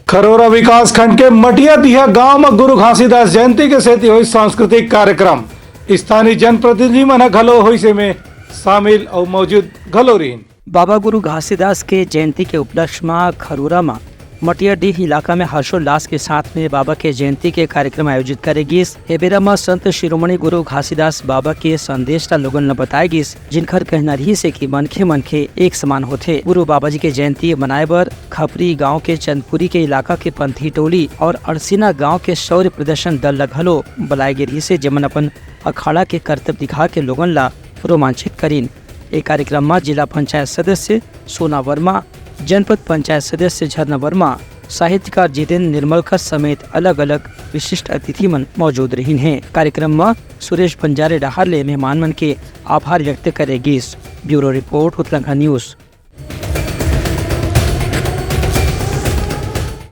खरोरा विकास खंड के मटिया दिहा गांव में गुरु घासीदास जयंती के सेती हुई सांस्कृतिक कार्यक्रम स्थानीय जनप्रतिनिधि मन घलो हुई से में शामिल और मौजूद घलो रहीन। बाबा गुरु घासीदास के जयंती के उपलक्ष्य में खरोरा में मटियाडीह इलाका में हर्षोल्लास के साथ में बाबा के जयंती के कार्यक्रम आयोजित करेगी। हेबेरा में संत शिरोमणि गुरु घासीदास बाबा के संदेश ला लोगन ने बताएगी, जिनकर कहना रही से कि मनखे एक समान होते। गुरु बाबा जी के जयंती मनाए बर खपरी गांव के चंदपुरी के इलाका के पंथी टोली और अड़सीना गांव के शौर्य प्रदर्शन दल घलो बुलाए गे रही से, जेमन अपन अखाड़ा के कर्तव्य दिखा के लोगन ला रोमांचित करीन। एक कार्यक्रम में जिला पंचायत सदस्य सोना वर्मा, जनपद पंचायत सदस्य झरना वर्मा, साहित्यकार जितेंद्र निर्मलकर समेत अलग अलग विशिष्ट अतिथि मन मौजूद रही हैं। कार्यक्रम में सुरेश बंजारे डहार ले मेहमान मन के आभार व्यक्त करेगी। Bureau report Uttarakhand news.